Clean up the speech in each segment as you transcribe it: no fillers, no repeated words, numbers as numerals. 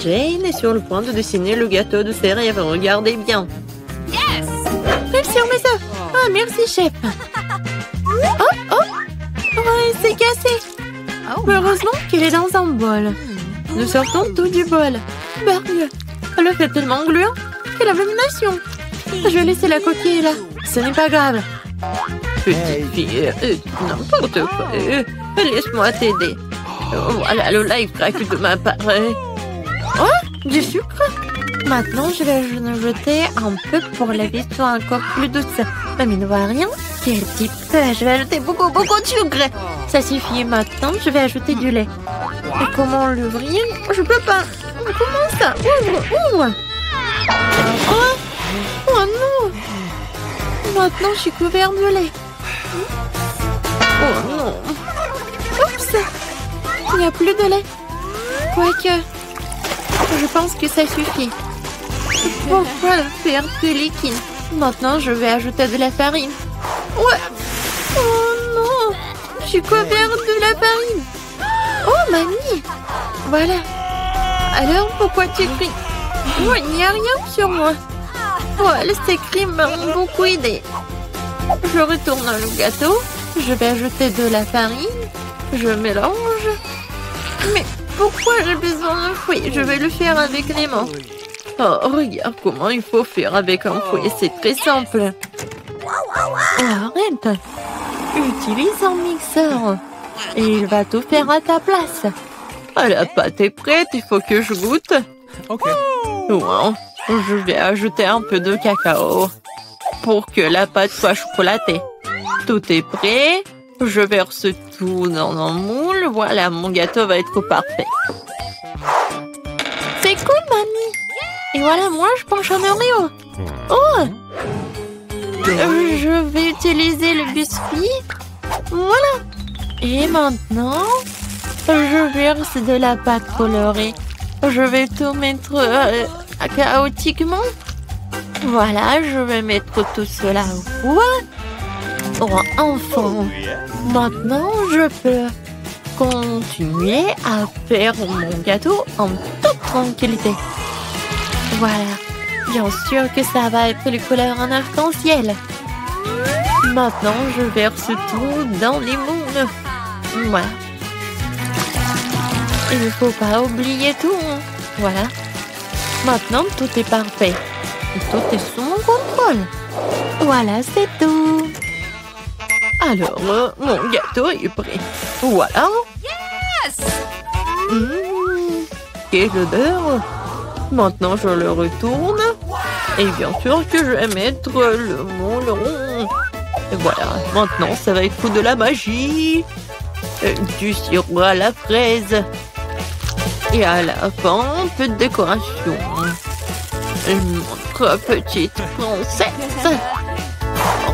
Jane est sur le point de dessiner le gâteau de ses rêves. Regardez bien. Crème sur mes œufs. Ah, merci, chef. Oh, c'est cassé. Heureusement qu'il est dans un bol. Nous sortons tout du bol. Bargue. Le fait tellement gluant. Quelle abomination. Je vais laisser la coquille là. Ce n'est pas grave. Petite fille, n'importe quoi. Laisse-moi t'aider. Voilà le live crack de ma part. Oh, du sucre. Maintenant, je vais en jeter un peu pour la vie soit encore plus douce. Mamie ne voit rien. Quel petit peu. Je vais ajouter beaucoup de sucre. Ça suffit. Maintenant, je vais ajouter du lait. Et comment l'ouvrir? Je peux pas. Comment ça? Ouvre. Oh non. Maintenant, je suis couvert de lait. Oh non. Oups. Il n'y a plus de lait. Quoique, je pense que ça suffit. Pourquoi le faire plus liquide? Maintenant, je vais ajouter de la farine. Ouais. Oh non. Je suis couvert de la farine. Oh, mamie. Voilà. Alors, pourquoi tu cries? Oh, il n'y a rien sur moi. Ouais, ces cris m'ont beaucoup aidé. Je retourne le gâteau. Je vais ajouter de la farine. Je mélange. Mais pourquoi j'ai besoin d'un fouet? Je vais le faire avec les mains. Oh, regarde comment il faut faire avec un fouet. C'est très simple. Oh, arrête. Utilise un mixeur. Et il va tout faire à ta place. Ah, la pâte est prête. Il faut que je goûte. Ok. Wow. Je vais ajouter un peu de cacao pour que la pâte soit chocolatée. Tout est prêt. Je verse tout dans un moule. Voilà, mon gâteau va être parfait. C'est cool, mamie. Et voilà, moi, je penche un Oreo. Oh! Je vais utiliser le biscuit. Voilà. Et maintenant, je verse de la pâte colorée. Je vais tout mettre chaotiquement. Voilà, je vais mettre tout cela au four. Oh, enfin. Maintenant, je peux continuer à faire mon gâteau en toute tranquillité. Voilà. Bien sûr que ça va être les couleurs en arc-en-ciel. Maintenant, je verse tout dans les moules. Voilà. Il ne faut pas oublier tout. Voilà. Maintenant, tout est parfait. Et tout est sous mon contrôle. Voilà, c'est tout. Alors, mon gâteau est prêt. Voilà. Yes! Quelle odeur. Maintenant, je le retourne. Et bien sûr que je vais mettre le moule rond. Et voilà. Maintenant, ça va être de la magie. Du sirop à la fraise. Et à la fin, un peu de décoration. Notre petite princesse.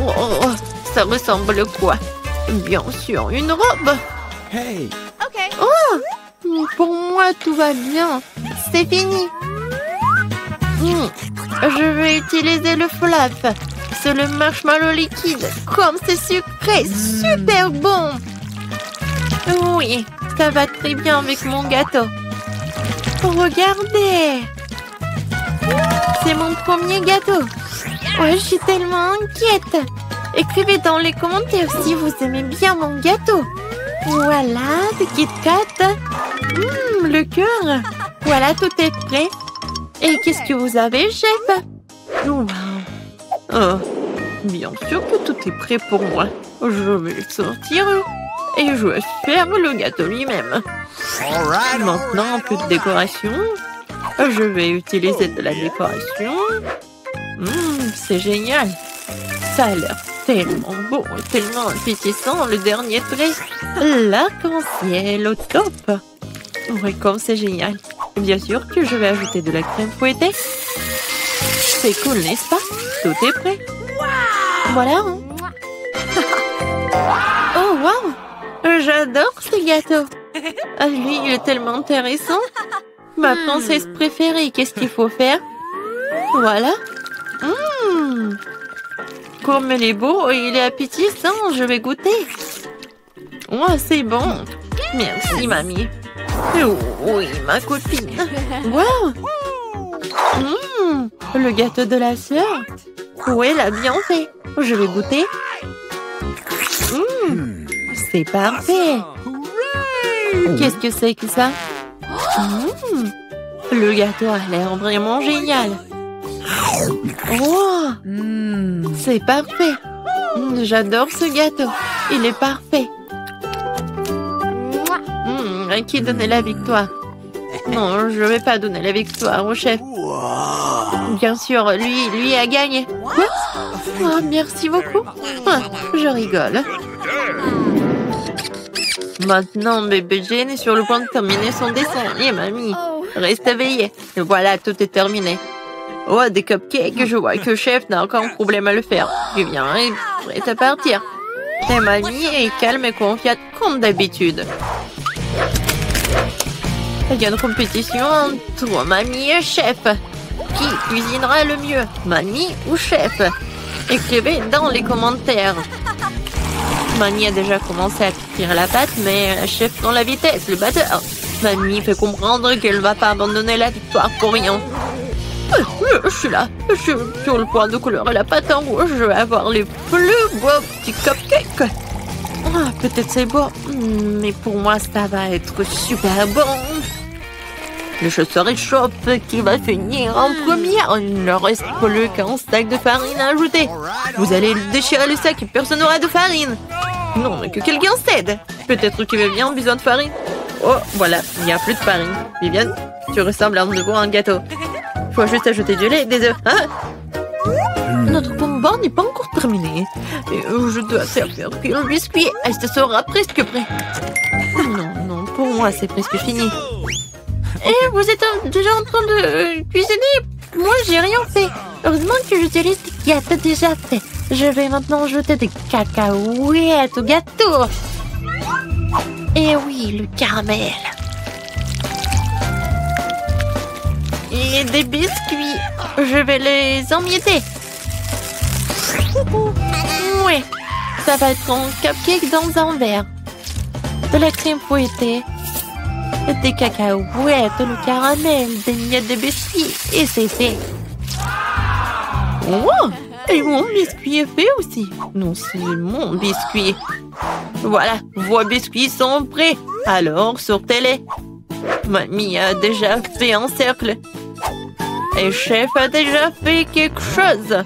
Oh, ça ressemble à quoi? Bien sûr, une robe. Hey! Ok. Oh, pour moi, tout va bien. C'est fini. Je vais utiliser le flap. C'est le marshmallow liquide. Comme c'est sucré, super bon. Oui, ça va très bien avec mon gâteau. Regardez. C'est mon premier gâteau. Ouais, je suis tellement inquiète. Écrivez dans les commentaires si vous aimez bien mon gâteau. Voilà, le Kit Kat. Le cœur. Voilà, tout est prêt. Et qu'est-ce que vous avez, chef? Wow. Oh, bien sûr que tout est prêt pour moi. Je vais le sortir et je vais faire le gâteau lui-même. Maintenant, un peu de décoration. Je vais utiliser de la décoration. C'est génial. Ça a l'air tellement beau et tellement appétissant. Le dernier trait. L'arc-en-ciel au top. Oui, comme c'est génial. Bien sûr que je vais ajouter de la crème fouettée. C'est cool, n'est-ce pas? Tout est prêt. Voilà. Oh, wow. J'adore ce gâteau. Ah, lui, il est tellement intéressant. Ma princesse préférée, qu'est-ce qu'il faut faire? Voilà. Comme il est beau et il est appétissant, je vais goûter. Oh, c'est bon. Merci, mamie. Oui, ma copine. Wow. Le gâteau de la sœur. Oui, elle a bien fait. Je vais goûter. C'est parfait. Qu'est-ce que c'est que ça? Le gâteau a l'air vraiment génial. Wow. C'est parfait. J'adore ce gâteau. Il est parfait. Qui donnait la victoire? Non, je ne vais pas donner la victoire au chef. Bien sûr, lui a gagné. Quoi? Oh, merci beaucoup. Ah, je rigole. Maintenant, bébé Jane est sur le point de terminer son dessin. Et mamie, reste éveillée. Et voilà, tout est terminé. Oh, des cupcakes. Je vois que le chef n'a aucun problème à le faire. Tu viens et prête à partir. Et mamie est calme et confiante comme d'habitude. Il y a une compétition entre mamie et chef. Qui cuisinera le mieux, mamie ou chef? Écrivez dans les commentaires. Mamie a déjà commencé à cuire la pâte, mais chef prend la vitesse, le batteur. Mamie fait comprendre qu'elle ne va pas abandonner la victoire pour rien. Je suis là. Je suis sur le point de colorer la pâte en rouge. Je vais avoir les plus beaux petits cupcakes. Ah, peut-être c'est beau, mais pour moi, ça va être super bon. Le chasseur échoppe qui va finir en première. Il ne reste plus qu'un sac de farine à ajouter. Vous allez déchirer le sac et personne n'aura de farine. Non, mais que quelqu'un cède. Peut-être que Viviane a besoin de farine. Oh, voilà, il n'y a plus de farine. Viviane, tu ressembles à un gâteau. Faut juste ajouter du lait et des œufs. Hein? Notre bonbon n'est pas encore terminé. Je dois servir le biscuit. Elle se sera presque prêt. Non, pour moi, c'est presque fini. Et vous êtes déjà en train de cuisiner? Moi, j'ai rien fait. Heureusement que j'utilise des gâteaux déjà faits. Je vais maintenant ajouter des cacahuètes au gâteau. Et oui, le caramel. Et des biscuits. Je vais les emietter. Oui, ça va être un cupcake dans un verre. De la crème fouettée. Des cacahuètes, le caramel, des miettes de biscuits. Et c'est fait. Oh, et mon biscuit est fait aussi. Non, c'est mon biscuit. Voilà, vos biscuits sont prêts. Alors, sortez-les. Mamie a déjà fait un cercle. Et chef a déjà fait quelque chose.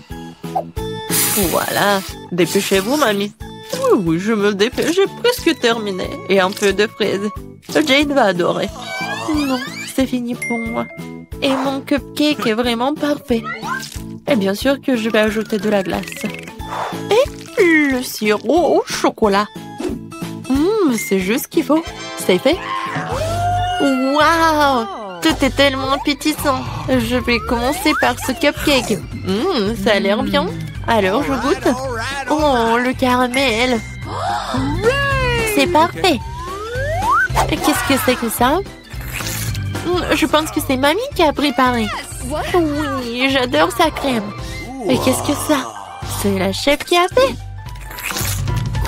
Voilà, dépêchez-vous, mamie. Oui, je me dépêche, j'ai presque terminé. Et un peu de fraises. Jade va adorer. Non, c'est fini pour moi. Et mon cupcake est vraiment parfait. Et bien sûr que je vais ajouter de la glace. Et le sirop au chocolat. C'est juste ce qu'il faut. C'est fait. Waouh! Tout est tellement appétissant. Je vais commencer par ce cupcake. Ça a l'air bien. Alors, je goûte. Oh, le caramel. C'est parfait. Qu'est-ce que c'est que ça? Je pense que c'est mamie qui a préparé. Oui, j'adore sa crème. Et qu'est-ce que ça? C'est la chef qui a fait.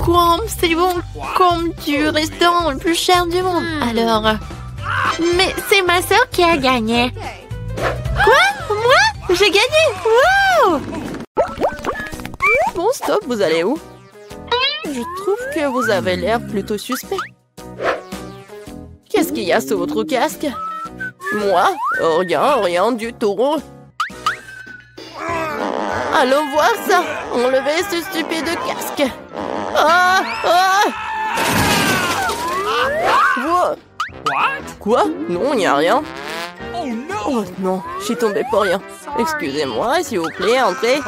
Quoi? C'est bon comme du restaurant le plus cher du monde. Alors... Mais c'est ma sœur qui a gagné. Quoi? Moi? J'ai gagné? Wow! Bon, stop, vous allez où? Je trouve que vous avez l'air plutôt suspect. Qu'est-ce qu'il y a sous votre casque? Moi? Rien du tout. Allons voir ça. Enlevez ce stupide casque. Quoi? Non, il n'y a rien. Oh non, je suis tombée pour rien. Excusez-moi, s'il vous plaît, entrez.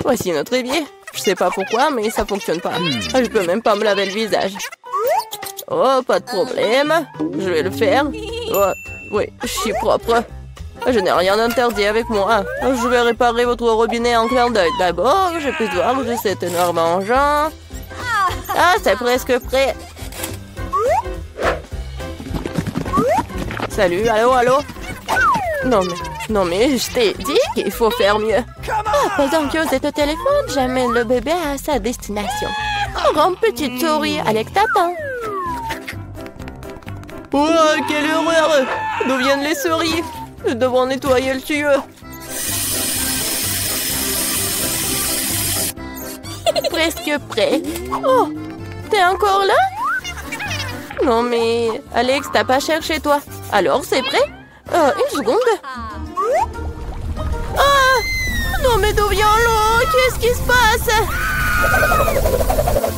Voici notre évier. Je sais pas pourquoi, mais ça fonctionne pas. Je peux même pas me laver le visage. Oh, pas de problème. Je vais le faire. Oh, oui, je suis propre. Je n'ai rien d'interdit avec moi. Je vais réparer votre robinet en clin d'œil. D'abord, je peux voir de cet énorme engin. Ah, c'est presque prêt. Salut, allô? Non mais, je t'ai dit qu'il faut faire mieux. Pendant que vous êtes au téléphone, j'amène le bébé à sa destination. Grande petite souris, Alex t'attend. Oh, quelle horreur! D'où viennent les souris? Nous devons nettoyer le tuyau. Presque prêt. Oh, t'es encore là? Non mais, Alex, t'as pas cherché toi. Alors, c'est prêt? Une seconde. Ah! Non mais d'où vient l'eau? Qu'est-ce qui se passe?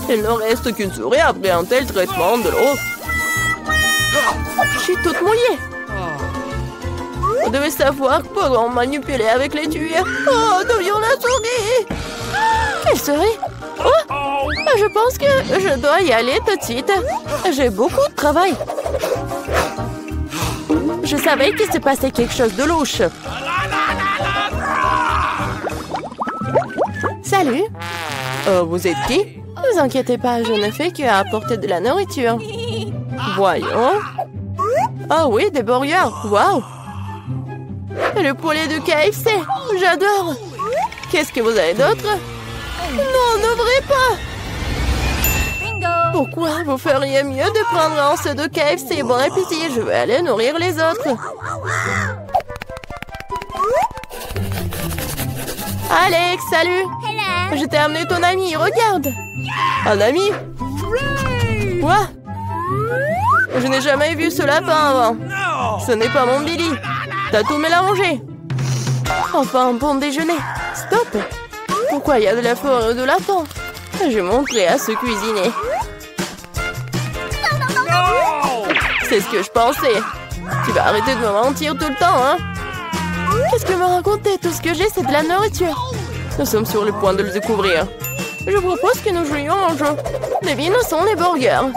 Il ne reste qu'une souris après un tel traitement de l'eau. Je suis toute mouillée. Vous devez savoir comment manipuler avec les tuyaux. Oh, d'où vient la souris? Quelle souris? Oh, je pense que je dois y aller tout de suite. J'ai beaucoup de travail. Je savais qu'il se passait quelque chose de louche. Salut. Vous êtes qui? Ne vous inquiétez pas, je ne fais qu'apporter de la nourriture. Voyons. Ah oui, des burgers. Waouh. Le poulet de KFC. J'adore. Qu'est-ce que vous avez d'autre? Non, n'ouvrez pas. Pourquoi vous feriez mieux de prendre un seau de KFC? Bon appétit, je vais aller nourrir les autres. Alex, salut. Je t'ai amené ton ami, regarde. Un ami? Quoi? Je n'ai jamais vu ce lapin avant. Ce n'est pas mon Billy. T'as tout mélangé. Enfin, un bon déjeuner. Stop. Pourquoi il y a de la forêt de lapin? Je montrerai à se cuisiner. C'est ce que je pensais. Tu vas arrêter de me mentir tout le temps, hein? Qu'est-ce que me raconter? Tout ce que j'ai, c'est de la nourriture. Nous sommes sur le point de le découvrir. Je propose que nous jouions un jeu. Devine où sont les burgers.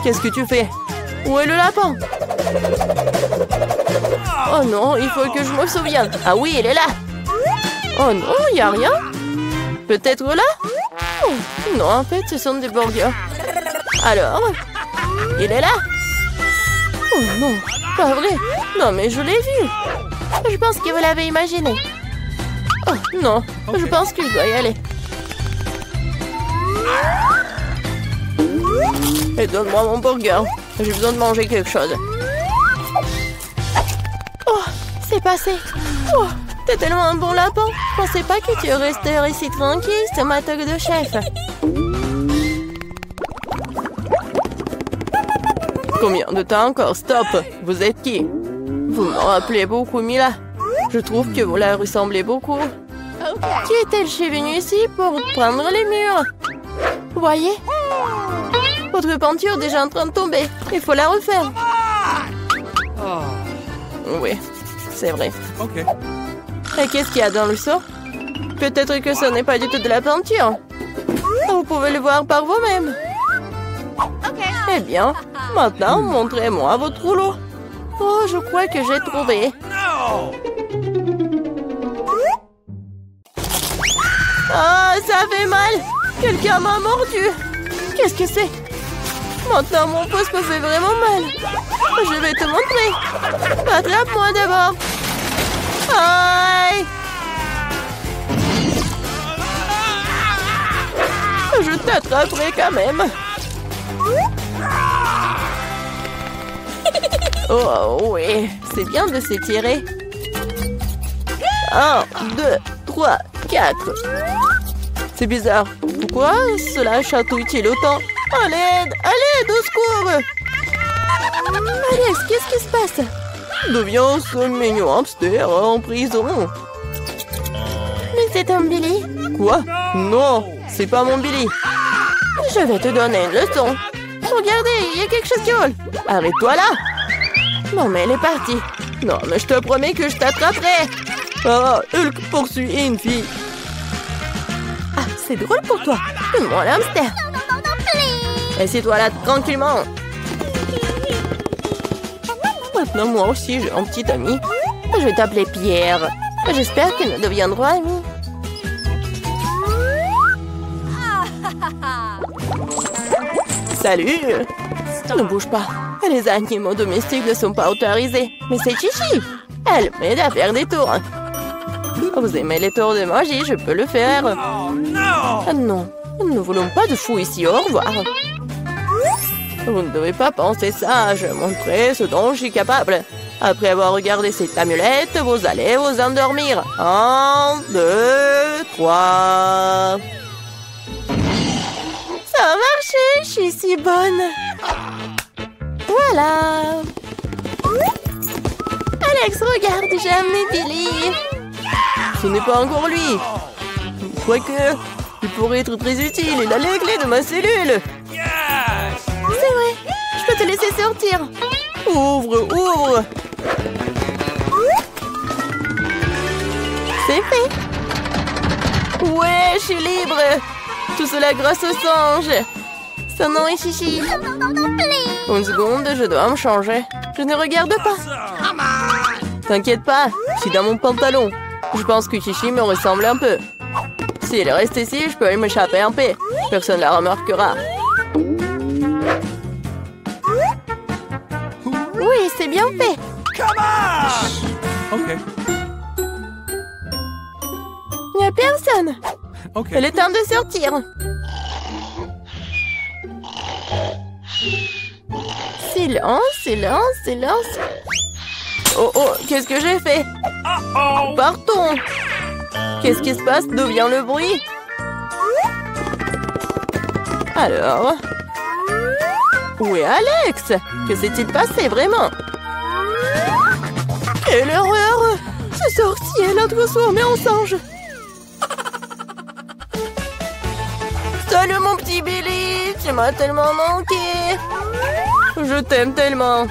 Qu'est-ce que tu fais? Où est le lapin? Oh non, il faut que je me souvienne. Ah oui, il est là. Oh non, il n'y a rien. Peut-être là? Oh, non, en fait, ce sont des burgers. Alors? Il est là? Oh non, pas vrai. Non, mais je l'ai vu. Je pense que vous l'avez imaginé. Oh non, je pense que je dois y aller. Et donne-moi mon burger. J'ai besoin de manger quelque chose. Oh, c'est passé. Oh, t'es tellement un bon lapin. Je pensais pas que tu resterais ici tranquille, c'est ma toque de chef. Combien de temps encore? Stop. Vous êtes qui? Vous me rappelez beaucoup Mila. Je trouve que vous la ressemblez beaucoup. Qui est-elle? Je suis venue ici pour prendre les murs. Vous voyez? Votre peinture est déjà en train de tomber. Il faut la refaire. Oui, c'est vrai. Et qu'est-ce qu'il y a dans le seau? Peut-être que ce n'est pas du tout de la peinture. Vous pouvez le voir par vous-même. Eh bien, maintenant, montrez-moi votre rouleau. Oh, je crois que j'ai trouvé. Ah, ça fait mal. Quelqu'un m'a mordu. Qu'est-ce que c'est? Maintenant, mon pouce me fait vraiment mal. Je vais te montrer. Attrape-moi d'abord. Aïe! Je t'attraperai quand même. Oh oui, c'est bien de s'étirer. 1, 2, 3, 4. C'est bizarre. Pourquoi cela chatouille-t-il autant? À l'aide! À l'aide! Au secours! Alex, qu'est-ce qui se passe? D'où vient ce mignon hamster en prison? Mais c'est un Billy. Quoi? Non, c'est pas mon Billy. Je vais te donner une leçon. Regardez, il y a quelque chose qui vole. Arrête-toi là. Non, mais elle est partie. Non, mais je te promets que je t'attraperai. Ah, Hulk poursuit une fille. Ah, c'est drôle pour toi. Donne-moi l'hamster. Assieds-toi là tranquillement. Maintenant, moi aussi, j'ai un petit ami. Je vais t'appeler Pierre. J'espère que nous deviendrons amis. Salut! Ne bouge pas. Les animaux domestiques ne sont pas autorisés. Mais c'est Chichi. Elle m'aide à faire des tours. Vous aimez les tours de magie? Je peux le faire. Ah non, nous ne voulons pas de fou ici. Au revoir. Vous ne devez pas penser ça, je vais montrer ce dont je suis capable. Après avoir regardé cette amulette, vous allez vous endormir. 1, 2, 3... Ça a marché, je suis si bonne. Voilà. Alex, regarde, j'ai amené Billy. Ce n'est pas encore lui. Quoique, il pourrait être très utile. Il a les clés de ma cellule. C'est vrai, je peux te laisser sortir. Ouvre, ouvre. C'est fait. Ouais, je suis libre. Tout cela grâce au singe. Son nom est Chichi. Une seconde, je dois me changer. Je ne regarde pas. T'inquiète pas, je suis dans mon pantalon. Je pense que Chichi me ressemble un peu. S'il reste ici, je peux m'échapper en paix. Personne ne la remarquera. Oui, c'est bien fait. Okay. Il n'y a personne. Okay. Il est temps de sortir. Silence, silence, silence. Oh, oh, qu'est-ce que j'ai fait? Partons. Qu'est-ce qui se passe? D'où vient le bruit? Alors? Où est Alex? Que s'est-il passé vraiment? Quelle horreur! C'est sorti, elle a transformé en singe. Salut mon petit Billy, tu m'as tellement manqué. Je t'aime tellement.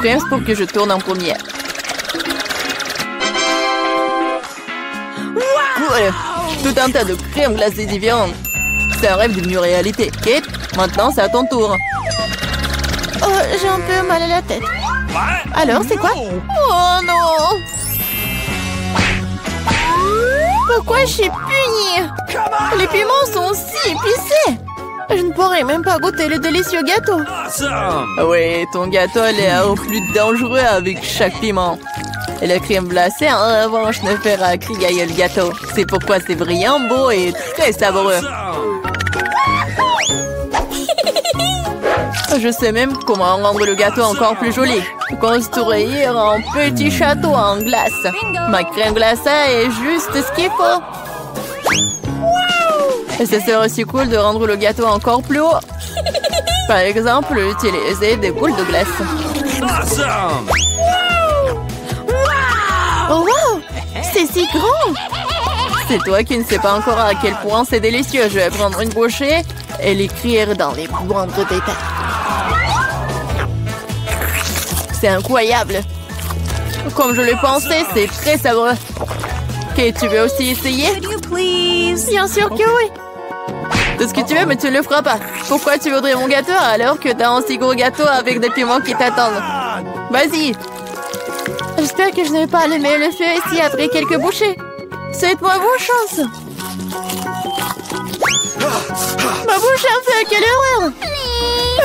Pense pour que je tourne en première. Voilà, tout un tas de crèmes glacées différentes. C'est un rêve devenu réalité. Kate, maintenant c'est à ton tour. Oh, j'ai un peu mal à la tête. Alors, c'est quoi? Oh non! Pourquoi je suis punie? Les piments sont si épicés. Je ne pourrais même pas goûter le délicieux gâteau. Oui, ton gâteau est au plus dangereux avec chaque piment. Et la crème glacée, en revanche, ne fera crier le gâteau. C'est pourquoi c'est brillant, beau et très savoureux. Je sais même comment rendre le gâteau encore plus joli. Construire un petit château en glace. Ma crème glacée est juste ce qu'il faut. Et ce serait aussi cool de rendre le gâteau encore plus haut. Par exemple, utiliser des boules de glace. Oh wow! C'est si grand! C'est toi qui ne sais pas encore à quel point c'est délicieux. Je vais prendre une bouchée et l'écrire dans les moindres détails. C'est incroyable. Comme je le pensais, c'est très savoureux. Ok, tu veux aussi essayer? Bien sûr que oui. Tout ce que tu veux, mais tu ne le feras pas. Pourquoi tu voudrais mon gâteau alors que t'as un si gros gâteau avec des piments qui t'attendent? Vas-y. J'espère que je ne vais pas allumer le feu ici après quelques bouchées. Souhaite-moi bonne chance. Ma bouche a fait, quelle horreur!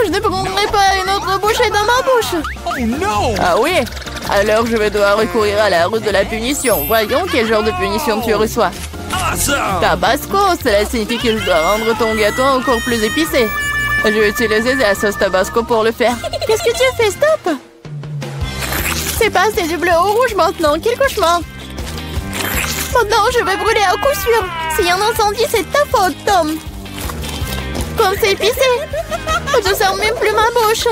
Je ne prendrai pas une autre bouchée dans ma bouche. Oh non! Ah oui? Alors je vais devoir recourir à la route de la punition. Voyons quel genre de punition tu reçois. Tabasco, cela signifie que je dois rendre ton gâteau encore plus épicé. Je vais utiliser la sauce Tabasco pour le faire. Qu'est-ce que tu fais? Stop! C'est passé du bleu au rouge maintenant. Quel cauchemar! Maintenant, je vais brûler à coup sûr. S'il y a un incendie, c'est ta faute, Tom. Comme c'est épicé. Je ne sens même plus ma bouche.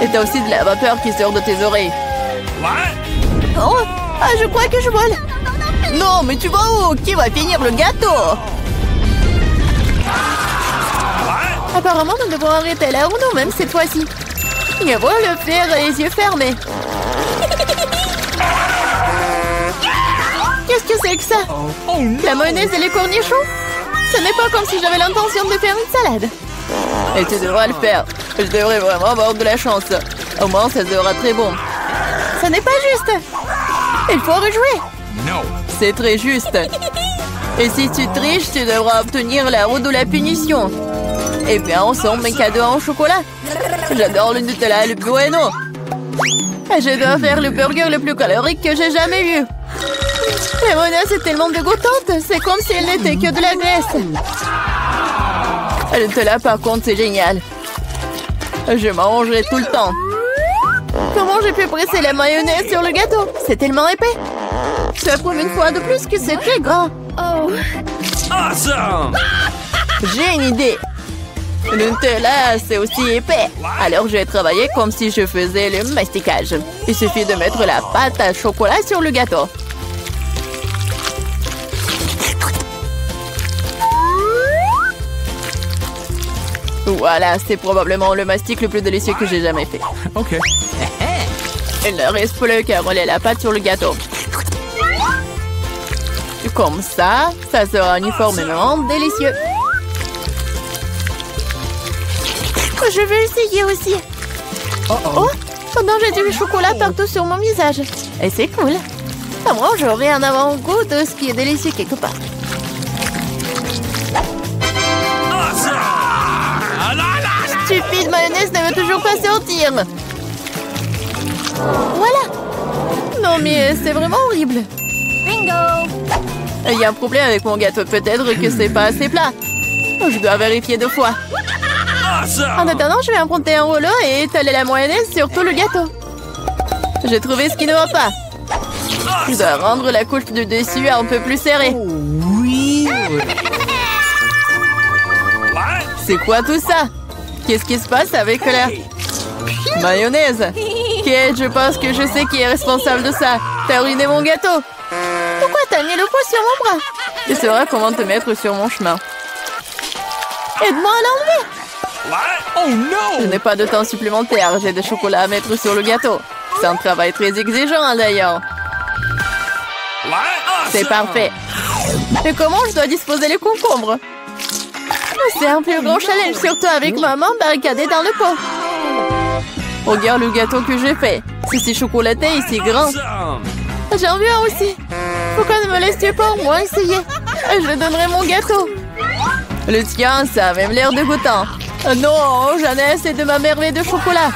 Et t'as aussi de la vapeur qui sort de tes oreilles. Oh, ah, je crois que je vole. Non, mais tu vas où? Qui va finir le gâteau? Apparemment, nous devons arrêter la roue nous-mêmes cette fois-ci. Il va le faire les yeux fermés. Qu'est-ce que c'est que ça? La mayonnaise et les cornichons? Ce n'est pas comme si j'avais l'intention de faire une salade. Et tu devras le faire. Je devrais vraiment avoir de la chance. Au moins, ça sera très bon. Ce n'est pas juste. Il faut rejouer. No. C'est très juste. Et si tu triches, tu devras obtenir la roue de la punition. Et bien, ensemble, mes cadeaux en chocolat. J'adore le Nutella et le Bueno. Je dois faire le burger le plus calorique que j'ai jamais eu. La mayonnaise est tellement dégoûtante. C'est comme si elle n'était que de la graisse. Le Nutella, par contre, c'est génial. Je mangerai tout le temps. Comment j'ai pu presser la mayonnaise sur le gâteau? C'est tellement épais. Ça prouve une fois de plus que c'est très grand. Oh. Awesome! J'ai une idée. Le Nutella, c'est aussi épais. Alors, je vais travailler comme si je faisais le masticage. Il suffit de mettre la pâte à chocolat sur le gâteau. Voilà, c'est probablement le mastic le plus délicieux que j'ai jamais fait. OK. Il ne reste plus qu'à rouler la pâte sur le gâteau. Comme ça, ça sera uniformément délicieux. Je vais essayer aussi. Oh, pendant j'ai du chocolat partout sur mon visage. Et c'est cool. Moi, j'aurai un avant-goût de ce qui est délicieux quelque part. Stupide mayonnaise ne veut toujours pas sortir. Voilà. Non, mais c'est vraiment horrible. Bingo! Il y a un problème avec mon gâteau. Peut-être que c'est pas assez plat. Je dois vérifier 2 fois. En attendant, je vais emprunter un rouleau et étaler la mayonnaise sur tout le gâteau. J'ai trouvé ce qui ne va pas. Je dois rendre la couche du dessus un peu plus serrée. Oui. C'est quoi tout ça? Qu'est-ce qui se passe avec la mayonnaise? Kate, je pense que je sais qui est responsable de ça. T'as ruiné mon gâteau. Pourquoi t'as mis le poids sur mon bras? Tu sauras comment te mettre sur mon chemin. Aide-moi à l'enlever. Oh non! Je n'ai pas de temps supplémentaire. J'ai des chocolats à mettre sur le gâteau. C'est un travail très exigeant d'ailleurs. C'est parfait. Et comment je dois disposer les concombres? C'est un plus grand challenge, surtout avec maman barricadée dans le pot. Regarde le gâteau que j'ai fait. C'est si chocolaté et si grand. J'en veux un aussi. Pourquoi ne me laisses-tu pas au moins essayer? Je donnerai mon gâteau. Le tien, ça a même l'air dégoûtant. Non, j'en ai assez de ma merveille de chocolat.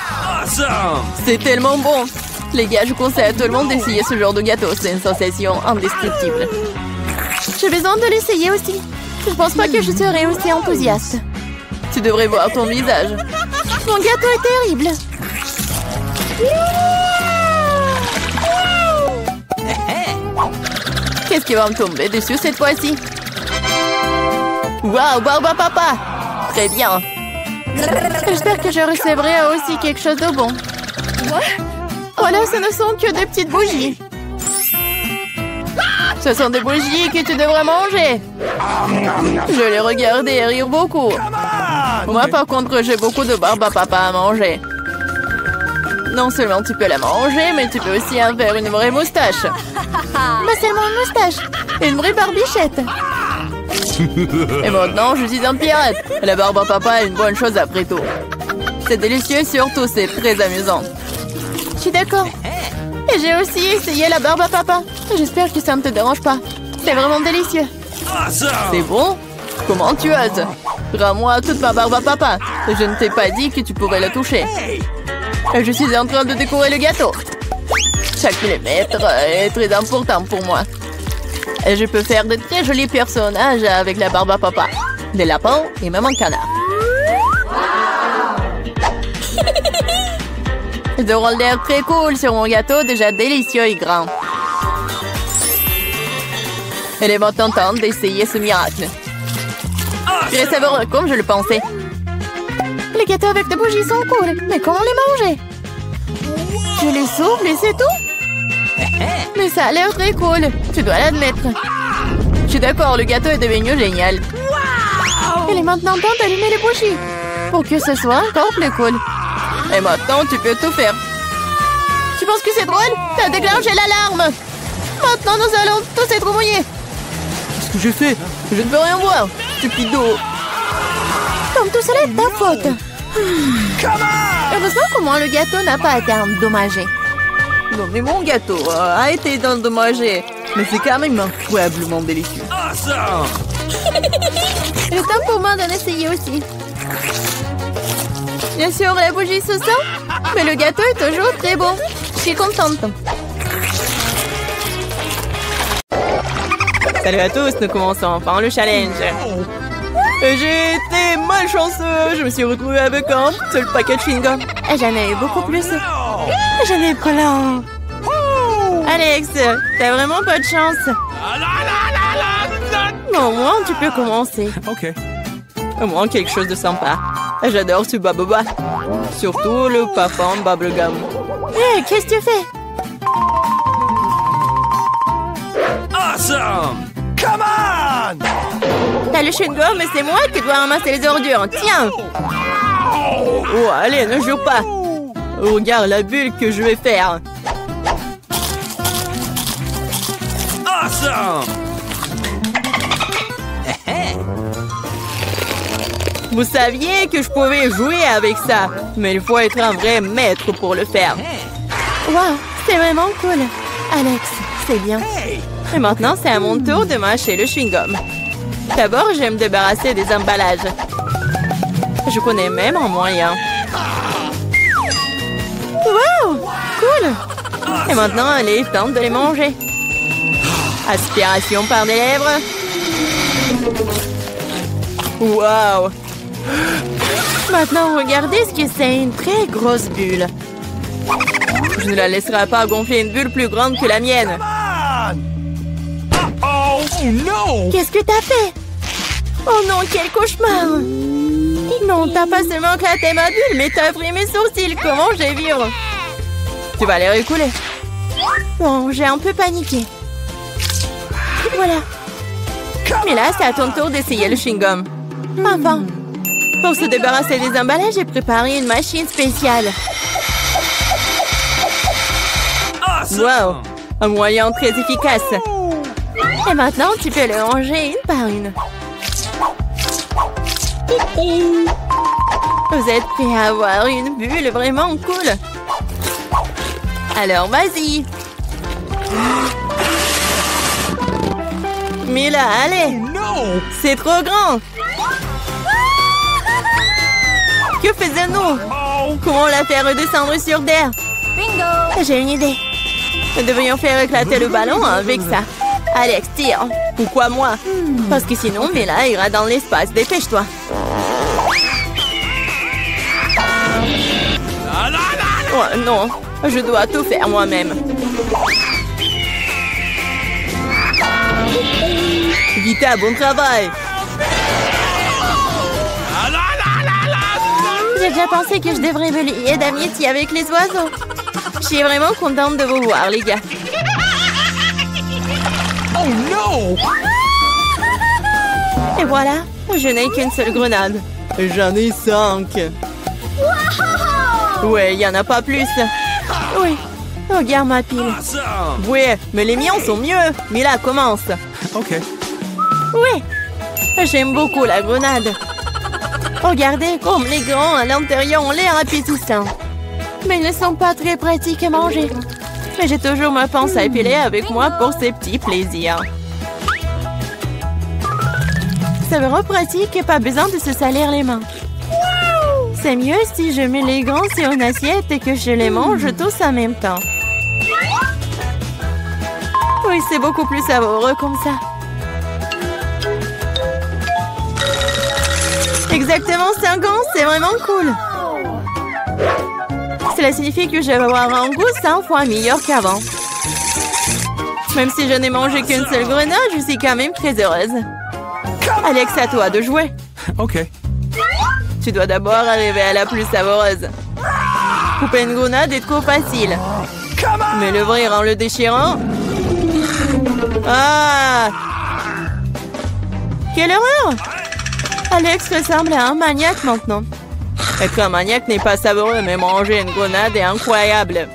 C'est tellement bon. Les gars, je conseille à tout le monde d'essayer ce genre de gâteau. C'est une sensation indescriptible. J'ai besoin de l'essayer aussi. Je pense pas que je serai aussi enthousiaste. Tu devrais voir ton visage. Mon gâteau est terrible. Qu'est-ce qui va me tomber dessus cette fois-ci? Waouh, Barba Papa! Très bien. J'espère que je recevrai aussi quelque chose de bon. Voilà, ce ne sont que des petites bougies. Ce sont des bougies que tu devrais manger. Je les regarde et rire beaucoup. Moi, par contre, j'ai beaucoup de barbe à papa à manger. Non seulement tu peux la manger, mais tu peux aussi en faire une vraie moustache. Pas seulement une moustache, une vraie barbichette. Et maintenant, je suis un pirate. La barbe à papa est une bonne chose après tout. C'est délicieux et surtout, c'est très amusant. Je suis d'accord. Et j'ai aussi essayé la barbe à papa. J'espère que ça ne te dérange pas. C'est vraiment délicieux. C'est bon? Comment tu oses? Rends-moi toute ma barbe à papa. Je ne t'ai pas dit que tu pourrais la toucher. Je suis en train de décorer le gâteau. Chaque millimètre est très important pour moi. Et je peux faire de très jolis personnages avec la barbe à papa. Des lapins et même un canard. De rôle d'air très cool sur mon gâteau, déjà délicieux et grand. Elle est maintenant temps d'essayer ce miracle. Très savoureux comme je le pensais. Les gâteaux avec des bougies sont cool, mais comment les manger? Je les souffle et c'est tout? Mais ça a l'air très cool, tu dois l'admettre. Je suis d'accord, le gâteau est devenu génial. Il est maintenant temps d'allumer les bougies, pour que ce soit encore plus cool. Et maintenant, tu peux tout faire. Tu penses que c'est drôle? T'as déclenché l'alarme. Maintenant, nous allons tous être mouillés. Qu'est-ce que j'ai fait? Je ne peux rien voir, stupido. Comme tout cela est ta faute. Heureusement qu'au moins le gâteau n'a pas été endommagé. Non, mais mon gâteau a été endommagé. Mais c'est quand même incroyablement délicieux. Il est temps pour moi d'en essayer aussi. Bien sûr, la bougie se sent, mais le gâteau est toujours très bon. Je suis contente. Salut à tous, nous commençons enfin le challenge. J'ai été malchanceux, je me suis retrouvée avec un seul paquet de chewing-gum. Et j'en ai eu beaucoup plus. J'en ai plein. Alex, t'as vraiment pas de chance. Bon, au moins, tu peux commencer. Ok. Au moins, quelque chose de sympa. J'adore ce baboba. Surtout le parfum bubblegum. Hé, qu'est-ce que tu fais? Awesome! Come on! T'as le chewing-gum, mais c'est moi qui dois ramasser les ordures. Tiens! Oh, allez, ne jure pas. Regarde la bulle que je vais faire. Awesome! Vous saviez que je pouvais jouer avec ça, mais il faut être un vrai maître pour le faire. Wow, c'est vraiment cool. Alex, c'est bien. Et maintenant, c'est à mon tour de mâcher le chewing-gum. D'abord, je vais me débarrasser des emballages. Je connais même un moyen. Wow, cool. Et maintenant, allez, tente de les manger. Aspiration par des lèvres. Wow. Maintenant, regardez ce que c'est, une très grosse bulle. Je ne la laisserai pas gonfler une bulle plus grande que la mienne. Oh no! Qu'est-ce que t'as fait? Oh non, quel cauchemar! Non, t'as pas seulement éclaté ma bulle, mais t'as pris mes sourcils. Comment je vais vivre? Tu vas les récouler. Bon, j'ai un peu paniqué. Voilà. Mais là, c'est à ton tour d'essayer le chewing-gum. Enfin. Pour se débarrasser des emballages, j'ai préparé une machine spéciale. Wow! Un moyen très efficace. Et maintenant, tu peux le ranger une par une. Vous êtes prêts à avoir une bulle vraiment cool? Alors, vas-y. Mais là, allez. C'est trop grand. Que faisons-nous? Comment la faire redescendre sur terre? Bingo! J'ai une idée. Nous devrions faire éclater le ballon avec ça. Alex, tire. Pourquoi moi? Parce que sinon, Mila ira dans l'espace. Dépêche-toi. Oh non, je dois tout faire moi-même. Vita, bon travail. J'ai déjà pensé que je devrais me lier d'amitié avec les oiseaux. Je suis vraiment contente de vous voir, les gars. Oh no! Et voilà, je n'ai qu'une seule grenade. J'en ai 5. Ouais, il n'y en a pas plus. Oui, regarde ma pile. Awesome! Ouais, mais les miens sont mieux. Mila, commence. Ok. Oui, j'aime beaucoup la grenade. Regardez comme les grands à l'intérieur ont l'air appétissants. Mais ils ne sont pas très pratiques à manger. Mais j'ai toujours ma pince à épiler avec moi pour ces petits plaisirs. C'est vraiment pratique et pas besoin de se salir les mains. C'est mieux si je mets les grands sur une assiette et que je les mange tous en même temps. Oui, c'est beaucoup plus savoureux comme ça. Exactement 5 ans, c'est vraiment cool. Cela signifie que je vais avoir un goût 100 fois meilleur qu'avant. Même si je n'ai mangé qu'une seule grenade, je suis quand même très heureuse. Alex, à toi de jouer. Ok. Tu dois d'abord arriver à la plus savoureuse. Couper une grenade est trop facile. Mais l'ouvrir en le déchirant... Ah! Quelle horreur! Alex ressemble à un maniaque maintenant. Être un maniaque n'est pas savoureux, mais manger une grenade est incroyable.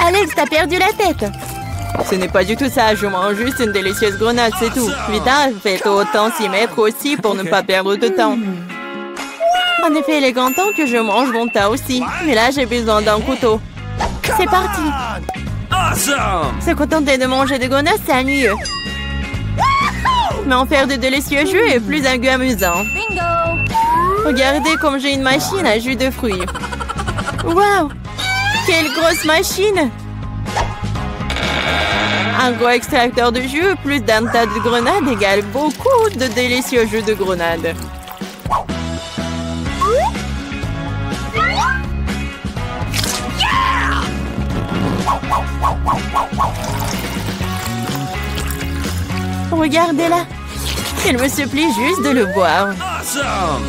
Alex, t'as perdu la tête. Ce n'est pas du tout ça, je mange juste une délicieuse grenade, c'est tout. Vita, faites autant s'y mettre aussi pour ne pas perdre de temps. En effet, il est grand temps que je mange mon tas aussi. Mais là, j'ai besoin d'un couteau. C'est parti. Awesome! Se contenter de manger des grenades, c'est ennuyeux. Mais en faire de délicieux jus est plus amusant. Regardez comme j'ai une machine à jus de fruits. Waouh! Quelle grosse machine! Un gros extracteur de jus plus d'un tas de grenades égale beaucoup de délicieux jus de grenades. Regardez-la. Il me supplie juste de le boire. Awesome!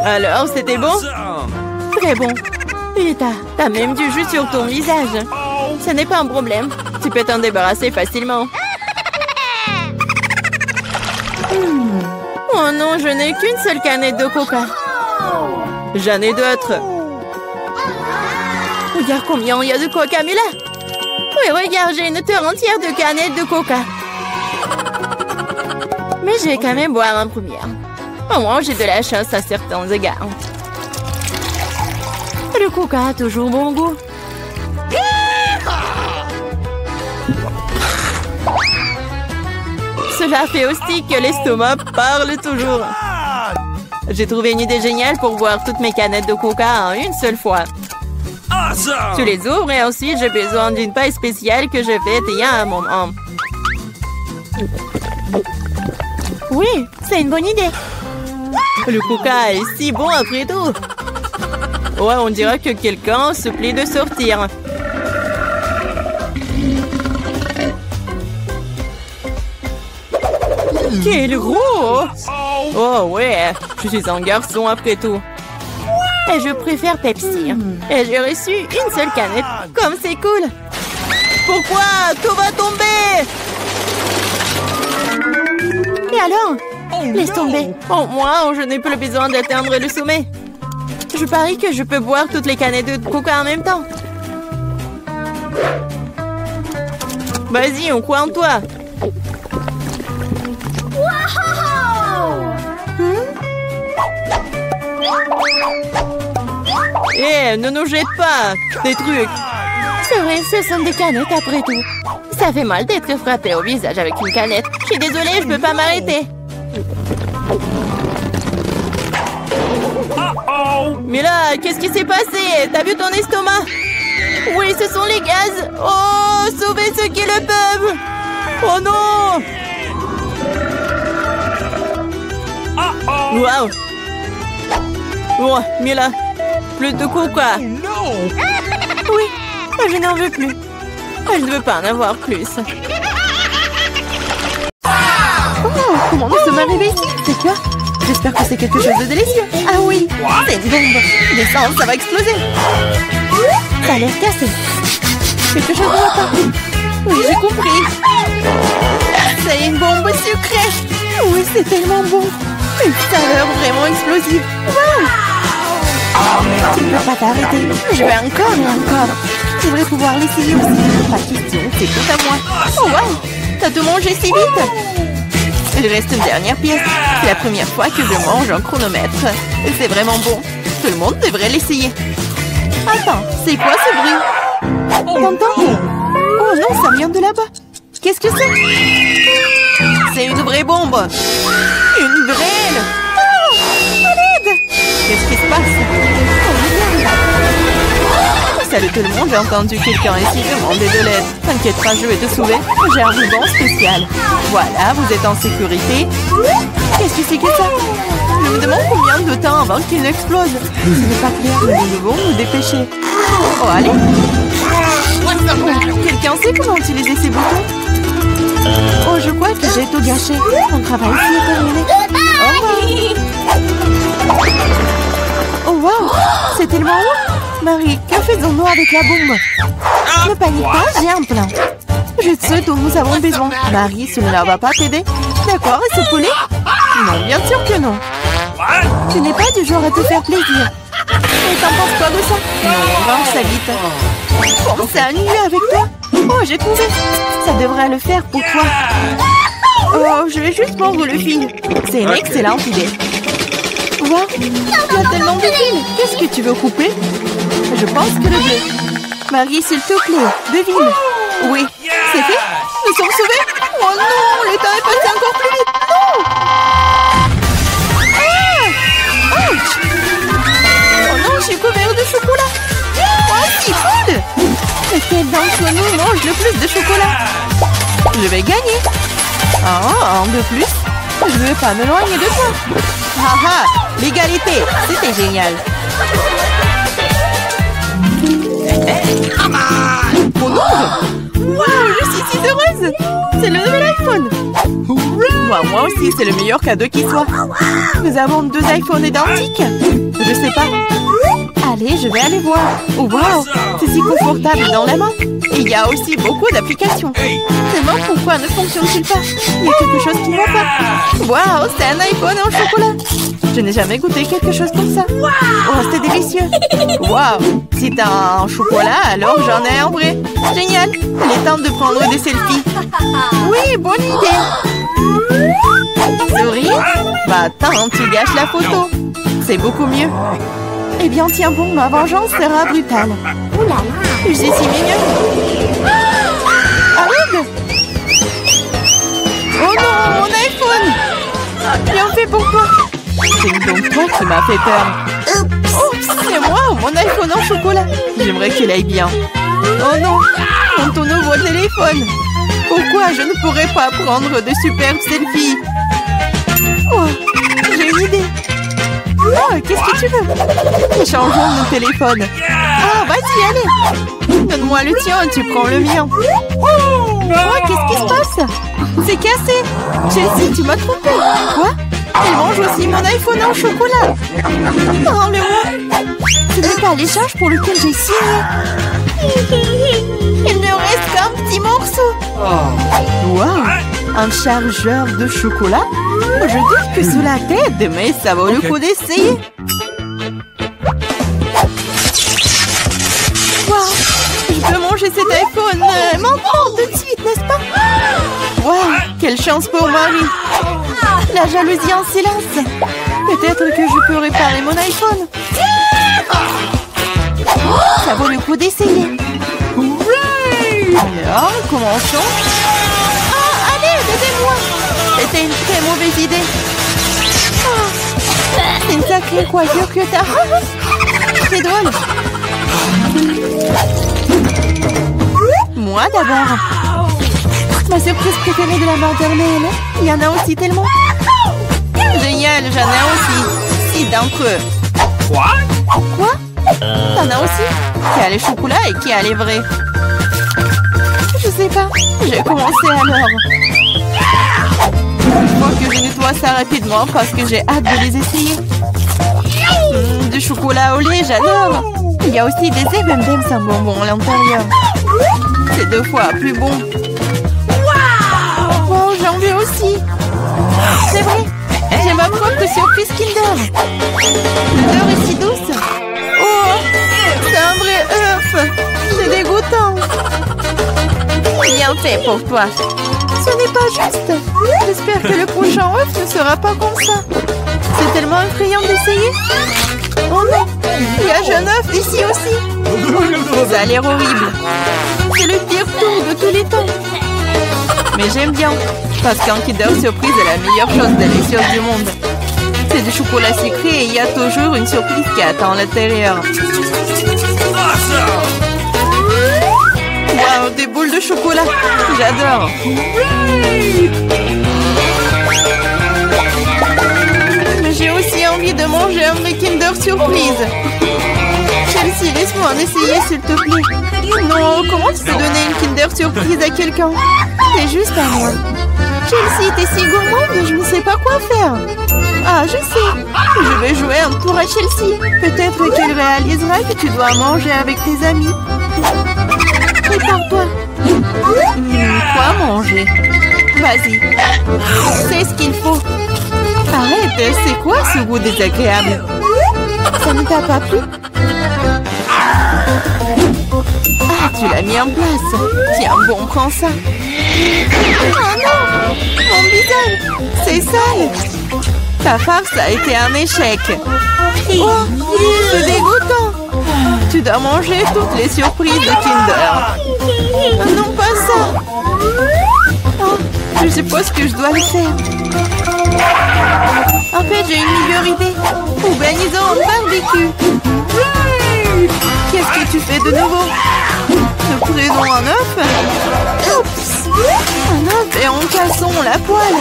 Alors, c'était bon? Awesome! Très bon. Et t'as même du jus sur ton visage. Ce n'est pas un problème. Tu peux t'en débarrasser facilement. Oh non, je n'ai qu'une seule canette de coca. J'en ai d'autres. Regarde combien il y a de coca, Mila. Oui, regarde, j'ai une terre entière de canettes de coca. Mais je vais quand même boire en première. Au moins, j'ai de la chance à certains égards. Le coca a toujours bon goût. Cela fait aussi que l'estomac parle toujours. J'ai trouvé une idée géniale pour boire toutes mes canettes de coca en une seule fois. Awesome! Tu les ouvres et ensuite j'ai besoin d'une paille spéciale que je fais il y a un moment. Oui, c'est une bonne idée. Le coca est si bon après tout. Ouais, on dirait que quelqu'un se plaît de sortir. Quel gros! Oh ouais, je suis un garçon après tout. Et je préfère Pepsi. Et j'ai reçu une seule canette. Comme c'est cool. Pourquoi? Tout va tomber! Et alors? Laisse tomber. Au moins, je n'ai plus besoin d'atteindre le sommet. Je parie que je peux boire toutes les canettes de coca en même temps. Vas-y, on croit en toi. Eh, ne nous jette pas des trucs. C'est vrai, ce sont des canettes après tout. Ça fait mal d'être frappé au visage avec une canette. Je suis désolée, je peux pas m'arrêter. Mais là, qu'est-ce qui s'est passé? T'as vu ton estomac? Oui, ce sont les gaz. Oh, sauvez ceux qui le peuvent. Oh non. Waouh. Oh, Mila, plus de coca. Oui, je n'en veux plus. Je ne veux pas en avoir plus. Oh, comment nous sommes arrivés ici? C'est quoi? J'espère que c'est quelque chose de délicieux. Ah oui, c'est une bombe. Descends, ça va exploser. Ça a l'air cassé. Quelque chose ne va pas. Oui, j'ai compris. C'est une bombe sucrée. Oui, c'est tellement bon. Une saveur vraiment explosive. Wow. Tu ne peux pas t'arrêter. Je vais encore et encore. Tu devrais pouvoir l'essayer aussi. Pas de question, c'est tout à moi. Oh wow, t'as tout mangé si vite. Il reste une dernière pièce. C'est la première fois que je mange un chronomètre. C'est vraiment bon. Tout le monde devrait l'essayer. Attends, c'est quoi ce bruit? T'entends? Oh non, ça vient de là-bas. Qu'est-ce que c'est? C'est une vraie bombe. Une vraie. Oh, à l'aide. Qu'est-ce qui se passe? Salut tout le monde, j'ai entendu quelqu'un ici demander de l'aide. T'inquiète pas, je vais te sauver. J'ai un ruban spécial. Voilà, vous êtes en sécurité. Qu'est-ce que c'est que ça? Je me demande combien de temps avant qu'il n'explose. Ce n'est pas clair, mais nous devons nous dépêcher. Oh, allez. Oh, quelqu'un sait comment utiliser ces boutons? Oh, je crois que j'ai tout gâché. Mon travail ici est terminé. Au revoir. Oh, wow, c'est tellement haut. Marie, que faisons-nous avec la bombe? Ne panique pas, j'ai un plan. Je sais dont nous avons besoin. Marie, cela ne va pas t'aider? D'accord, et ce poulet? Non, bien sûr que non. Tu n'es pas du genre à te faire plaisir. Et t'en penses quoi de ça? Non, range ça vite. Pense à annuler avec toi. Oh, j'ai trouvé. Ça devrait le faire pour toi. Oh, je vais juste prendre le fil. C'est une excellente idée. Wow, il y a tellement de fils. Qu'est-ce que tu veux couper? Je pense que le bleu. Marie, s'il te plaît, devine. Oui, c'est fait. Nous sommes sauvés. Oh non, le temps est passé encore plus vite. Non. Lequel d'entre nous mange le plus de chocolat? Je vais gagner. Un de plus. Je ne veux pas m'éloigner de toi. Haha, l'égalité, c'était génial. Mon ongle! Wow, je suis si heureuse! C'est le nouvel iPhone! Moi aussi, c'est le meilleur cadeau qui soit. Nous avons 2 iPhones identiques. Je sais pas. Allez, je vais aller voir. Oh, wow, c'est si confortable dans la main. Et il y a aussi beaucoup d'applications. Seulement, pourquoi ne fonctionne-t-il pas? Il y a quelque chose qui ne va pas. Wow, c'est un iPhone en chocolat. Je n'ai jamais goûté quelque chose comme ça. Oh, c'est délicieux. Wow, si t'as un chocolat, alors j'en ai un vrai. Génial. Il est temps de prendre des selfies. Oui, bonne idée. Souris? Bah attends, tu gâches la photo. C'est beaucoup mieux. Eh bien, tiens bon, ma vengeance sera brutale. Ouh là là, je suis si mignonne. Arrête! Oh non, mon iPhone! Bien fait pour toi. C'est donc toi qui m'as fait peur. Oh, c'est moi, mon iPhone en chocolat. J'aimerais qu'il aille bien. Oh non, mon ton nouveau téléphone. Pourquoi je ne pourrais pas prendre de superbes selfies? Oh, j'ai une idée. Oh, qu'est-ce que tu veux? Échangeons nos téléphones. Ah, vas-y, allez. Donne-moi le tien, tu prends le mien. Oh, qu'est-ce qui se passe? C'est cassé. Chelsea, tu m'as trompé. Quoi? Elle mange aussi mon iPhone en chocolat. Rends-le-moi. Ce n'est pas l'échange pour lequel j'ai signé. Il ne reste qu'un petit morceau. Wow, un chargeur de chocolat? Je doute que cela t'aide, mais ça vaut le coup d'essayer. Wow, je peux manger cet iPhone maintenant tout de suite, n'est-ce pas? Wow, quelle chance pour Marie. La jalousie en silence. Peut-être que je peux réparer mon iPhone. Ça vaut le coup d'essayer. Alors, commençons. Ah, allez, aidez-moi. C'était une très mauvaise idée. Oh, c'est une sacrée coiffure que t'as. C'est drôle. Moi d'abord. Ma surprise préférée de la maternelle. Il y en a aussi tellement. Génial, j'en ai aussi. 6 d'entre eux. Quoi? T'en as aussi? Qui a les chocolats et qui a les vrais? Je sais pas. J'ai commencé alors. Je crois que je nettoie ça rapidement parce que j'ai hâte de les essayer. Du chocolat au lait, j'adore. Il y a aussi des M&M's sans bonbons à l'intérieur. C'est 2 fois plus bon. Oh, j'en veux aussi. C'est vrai. J'ai ma propre surprise Kinder. L'odeur est si douce. Oh, c'est un vrai œuf. C'est dégoûtant. Bien fait pour toi. Ce n'est pas juste. J'espère que le prochain œuf ne sera pas comme ça. C'est tellement effrayant d'essayer. Oh non, il y a jeune œuf ici aussi. Ça a l'air horrible. C'est le pire tour de tous les temps. Mais j'aime bien, parce qu'un Kinder Surprise est la meilleure chose délicieuse du monde. C'est du chocolat sucré et il y a toujours une surprise qui attend à l'intérieur. Wow, des boules de chocolat. J'adore. Mais j'ai aussi envie de manger un vrai Kinder Surprise. Chelsea, laisse-moi en essayer, s'il te plaît. Non, comment tu peux donner une Kinder Surprise à quelqu'un? C'est juste à moi. Chelsea, t'es si gourmande, je ne sais pas quoi faire. Ah, je sais. Je vais jouer un tour à Chelsea. Peut-être qu'elle réalisera que tu dois manger avec tes amis. Prépare-toi. Quoi manger? Vas-y. C'est ce qu'il faut. Arrête, c'est quoi ce goût désagréable? Ça ne t'a pas plu? Ah, tu l'as mis en place. Tiens, bon, prends ça. Oh non! Mon visage! C'est sale! Ta farce a été un échec. Oh, c'est dégoûtant! Tu dois manger toutes les surprises de Kinder. Non, pas ça! Oh, je suppose que je dois le faire. En fait, j'ai une meilleure idée. Organisons un barbecue. Qu'est-ce que tu fais de nouveau? Ne Prenons un œuf. Oups. Un œuf et en cassons la poêle.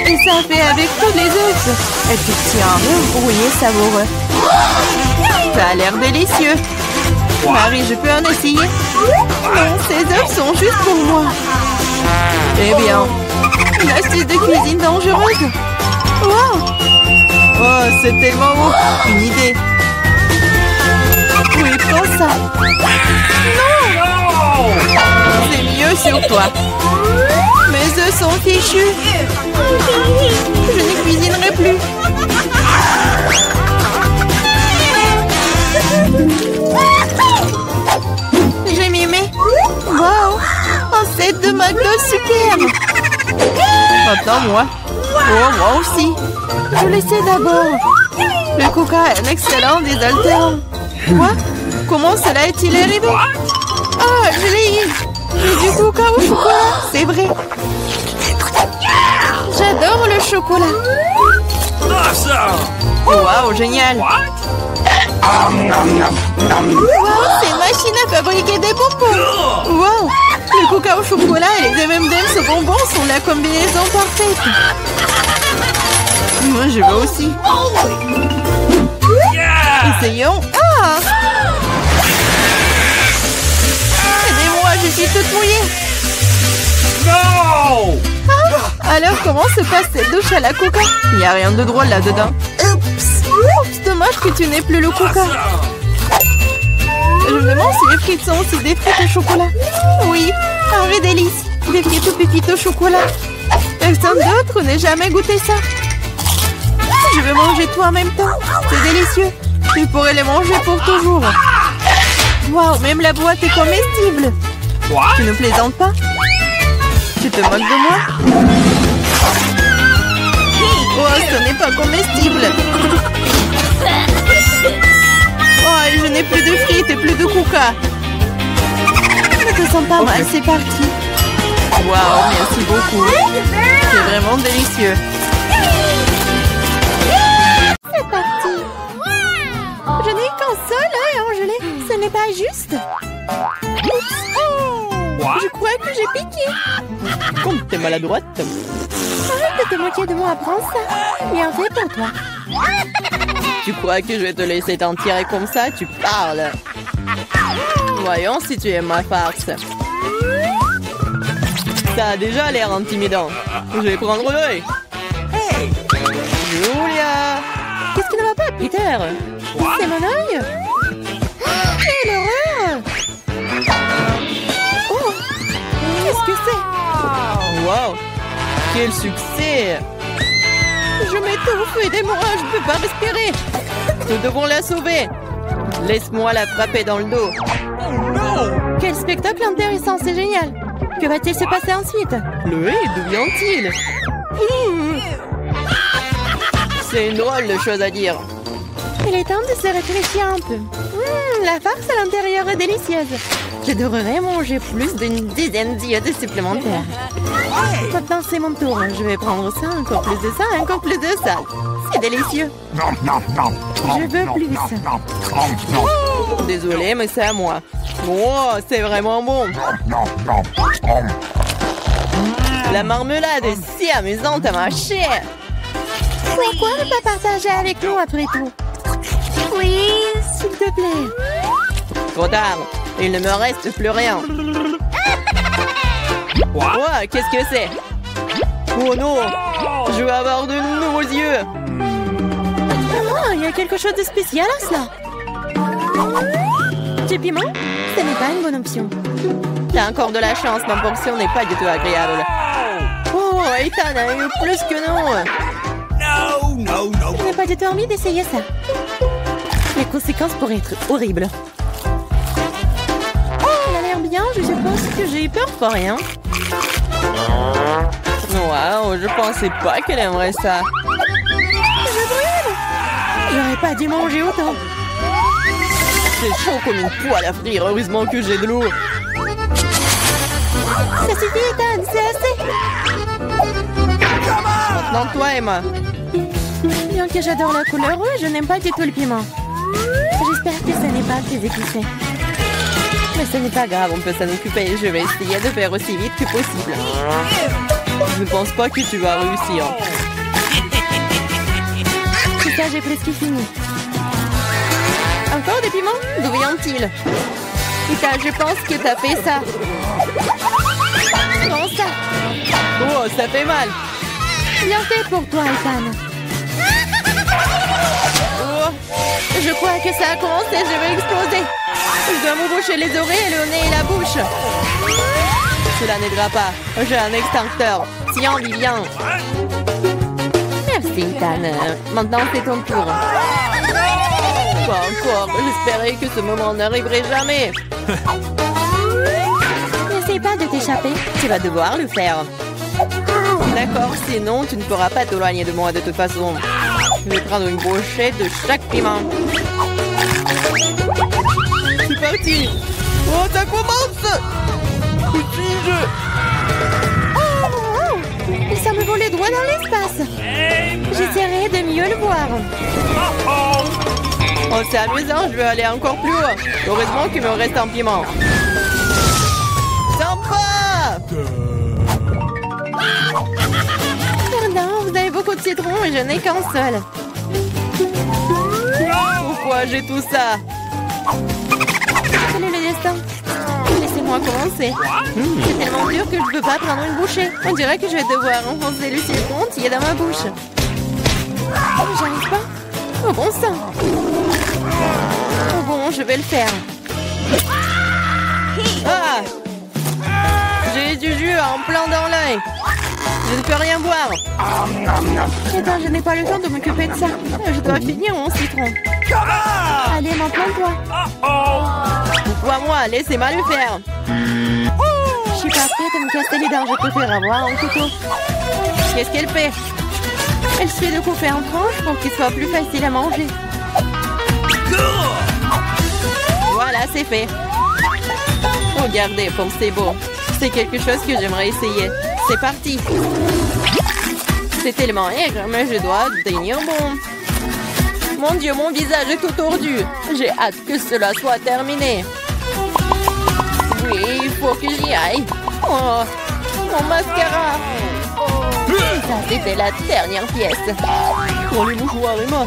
Et ça fait avec tous les œufs. Et puis tiens, un œuf brouillé savoureux. Ça a l'air délicieux. Marie, je peux en essayer? Non, ces œufs sont juste pour moi. Eh bien, une astuce de cuisine dangereuse. Wow. Oh, c'est tellement beau. Une idée. Oui, prends ça. Non. C'est mieux sur toi. Mes œufs sont fichus. Je ne cuisinerai plus. J'ai mimé. Wow. Un set de McDo superbe. Maintenant, moi. Oh, moi aussi. Je le sais d'abord. Le coca est un excellent désaltérant. Quoi? Comment cela est-il arrivé? Ah, je l'ai eu. J'ai du coca au chocolat. C'est vrai. J'adore le chocolat. Awesome! Wow, génial. Wow, c'est une machine à fabriquer des bonbons. Wow, le coca au chocolat et les M&M's au bonbons sont la combinaison parfaite. Moi, je veux aussi. Essayons. Ah! Aidez-moi, je suis toute mouillée. No! Ah, alors, comment se passe cette douche à la coca? Il n'y a rien de drôle là-dedans. Oups, dommage que tu n'aies plus le coca. Je me demande si les frites sont aussi des frites au chocolat. Oui, un vrai délice. Des frites aux pépites au chocolat. Personne d'autre n'ait jamais goûté ça. Je vais manger tout en même temps. C'est délicieux. Tu pourrais les manger pour toujours. Waouh, même la boîte est comestible. Tu ne plaisantes pas? Tu te moques de moi? Oh, ce n'est pas comestible. Oh, et je n'ai plus de frites et plus de coca. Je te sens pas mal, c'est parti. Waouh, merci beaucoup. C'est vraiment délicieux. C'est parti. Je n'ai qu'un seul œil en gelée. Ce n'est pas juste. Oups. Oh, je crois que j'ai piqué. Comme t'es maladroite. Arrête de te moquer de moi, prends ça. Bien fait pour toi. Tu crois que je vais te laisser t'en tirer comme ça? Tu parles. Voyons si tu aimes ma farce. Ça a déjà l'air intimidant. Je vais prendre l'œil. Hey, Julia. Qu'est-ce qui ne va pas, Peter? C'est mon œil. Quelle horreur. Oh, qu'est-ce que c'est? Wow, quel succès. Je m'étouffe, aidez-moi, je ne peux pas respirer. Nous devons la sauver. Laisse-moi la frapper dans le dos. Quel spectacle intéressant, c'est génial. Que va-t-il se passer ensuite? Le hé, d'où vient-il? C'est une drôle de chose à dire. Il est temps de se réfléchir un peu. La farce à l'intérieur est délicieuse. Je devrais manger plus d'une dizaine d'iodes supplémentaires. Maintenant, c'est mon tour. Je vais prendre ça, encore plus de ça, encore plus de ça. C'est délicieux. Je veux plus. Désolée, mais c'est à moi. Oh, c'est vraiment bon. La marmelade est si amusante à mâcher. Pourquoi ne pas partager avec nous après tout? Oui, s'il te plaît. Trop tard. Il ne me reste plus rien. Oh, qu'est-ce que c'est? Oh non! Je vais avoir de nouveaux yeux. Il y a quelque chose de spécial à cela. Du piment? Ce n'est pas une bonne option. T'as encore de la chance, ma portion n'est pas du tout agréable. Oh, Ethan a eu plus que non. Je n'ai pas du tout envie d'essayer ça. Les conséquences pourraient être horribles. Elle a l'air bien, je suppose que j'ai eu peur pour rien. Waouh, je pensais pas qu'elle aimerait ça. Je brûle. J'aurais pas dû manger autant. C'est chaud comme une poêle à frire, heureusement que j'ai de l'eau. Ça suffit, Ethan, c'est assez. Maintenant toi, Emma. Bien que j'adore la couleur rouge, je n'aime pas du tout le piment. J'espère que ce n'est pas très épicé. Mais ce n'est pas grave, on peut s'en occuper. Je vais essayer de faire aussi vite que possible. Je ne pense pas que tu vas réussir. C'est ça, j'ai presque fini. Encore des piments? D'où viennent-ils? Ethan, je pense que t'as fait ça. Prends ça. Oh, ça fait mal. Bien fait pour toi, Ethan. Oh, je crois que ça a commencé, je vais exploser. Je dois me boucher les oreilles, le nez et la bouche. Cela n'aidera pas. J'ai un extincteur. Tiens, Vivian. Merci, Ethan. Maintenant, c'est ton tour. Pas encore. J'espérais que ce moment n'arriverait jamais. N'essaie pas de t'échapper. Tu vas devoir le faire. D'accord, sinon tu ne pourras pas t'éloigner de moi de toute façon. Je vais prendre une brochette de chaque piment. C'est parti. Oh, ça commence. Où suis-je? Oh, ça me volait droit dans l'espace. J'essaierai de mieux le voir. Oh, c'est amusant, je veux aller encore plus haut. Heureusement qu'il me reste un piment. Sympa! Pardon, vous avez beaucoup de citron et je n'ai qu'un seul. Pourquoi j'ai tout ça? Quel est le destin? Laissez-moi commencer. C'est tellement dur que je ne peux pas prendre une bouchée. On dirait que je vais devoir enfoncer le citron entier dans ma bouche. J'arrive pas. Oh bon sang. Oh bon, je vais le faire. Ah! J'ai du jus en plein dans l'œil. Je ne peux rien boire. Attends, je n'ai pas le temps de m'occuper de ça. Je dois finir mon citron. Allez, maintenant toi. Pourquoi moi? Laissez-moi le faire. Je suis pas prête à me casser les dents. Je préfère avoir un couteau. Qu'est-ce qu'elle fait? Elle suffit de couper en tranches pour qu'il soit plus facile à manger. Voilà, c'est fait. Regardez comme c'est beau. C'est quelque chose que j'aimerais essayer. C'est parti. C'est tellement aigre, mais je dois tenir bon. Mon Dieu, mon visage est tout tordu. J'ai hâte que cela soit terminé. Oui, il faut que j'y aille. Oh, mon mascara. Ça, c'était la dernière pièce. Oh, les mouchoirs et moi.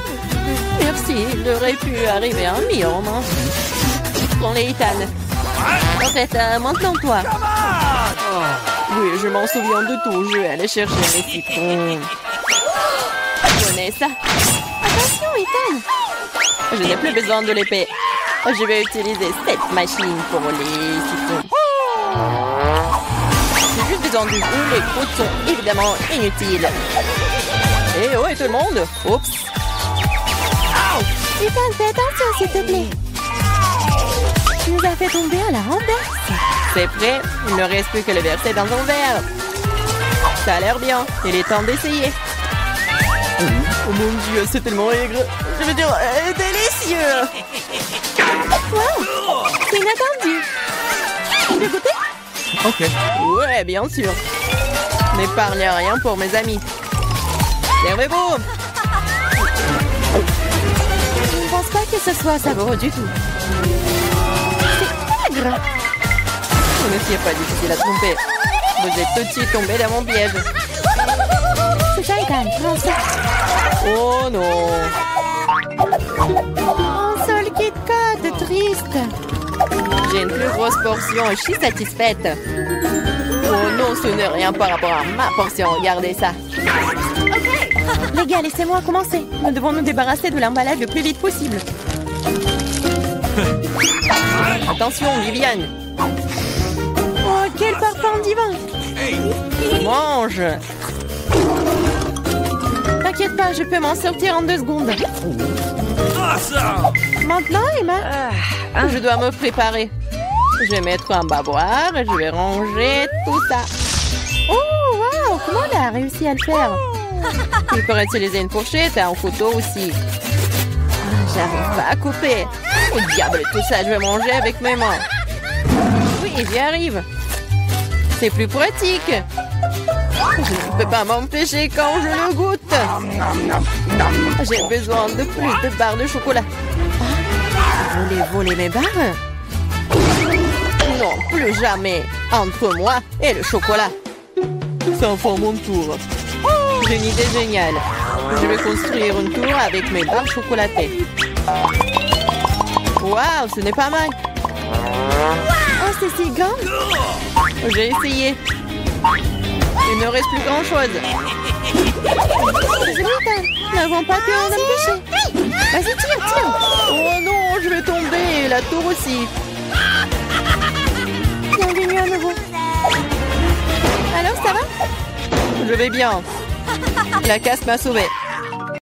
Merci, il aurait pu arriver un million. Prends-les, Ethan. En fait, maintenant toi. Oui, je m'en souviens de tout. Je vais aller chercher mes citrons. Prenez ça. Attention, Ethan. Je n'ai plus besoin de l'épée. Je vais utiliser cette machine pour les citrons. J'ai juste besoin du jus. Les croûtes sont évidemment inutiles. Et oh, et tout le monde. Oups. Ethan, fais attention, s'il te plaît. Tu nous as fait tomber à la renverse. C'est prêt. Il ne reste plus que le verser dans un verre. Ça a l'air bien. Il est temps d'essayer. Oh mon Dieu, c'est tellement aigre. Je veux dire, délicieux. Wow, c'est inattendu. Tu veux goûter? Ok. Ouais, bien sûr. N'épargne rien pour mes amis. Servez-vous. Je ne pense pas que ce soit savoureux du tout. C'est aigre. Ce n'est pas difficile à tromper. Vous êtes tout de suite tombé dans mon piège. C'est ça, Ethan. Prends ça. Oh non. Un seul Kit Kat, triste. J'ai une plus grosse portion et je suis satisfaite. Oh non, ce n'est rien par rapport à ma portion. Regardez ça. Les gars, laissez-moi commencer. Nous devons nous débarrasser de l'emballage le plus vite possible. Attention, Viviane. Oh, quel parfum divin. Mange. T'inquiète pas, je peux m'en sortir en 2 secondes. Maintenant, Emma. Je dois me préparer. Je vais mettre un bavoir et je vais ranger tout ça. Oh, wow, comment elle a réussi à le faire? Il pourrait utiliser une fourchette et un couteau aussi. J'arrive pas à couper. Au diable, tout ça, je vais manger avec mes mains. Oui, j'y arrive. C'est plus pratique. Je ne peux pas m'empêcher quand je le goûte. J'ai besoin de plus de barres de chocolat. Vous voulez voler mes barres? Non, plus jamais. Entre moi et le chocolat. C'est enfin mon tour. J'ai une idée géniale. Je vais construire une tour avec mes barres chocolatées. Waouh, ce n'est pas mal. Oh, c'est si grand. J'ai essayé. Il ne reste plus grand-chose. Nous n'avons pas pu en empêcher. Vas-y, tire. Oh non, je vais tomber. La tour aussi. Bienvenue à nouveau. Alors, ça va? Je vais bien. La casse m'a sauvé.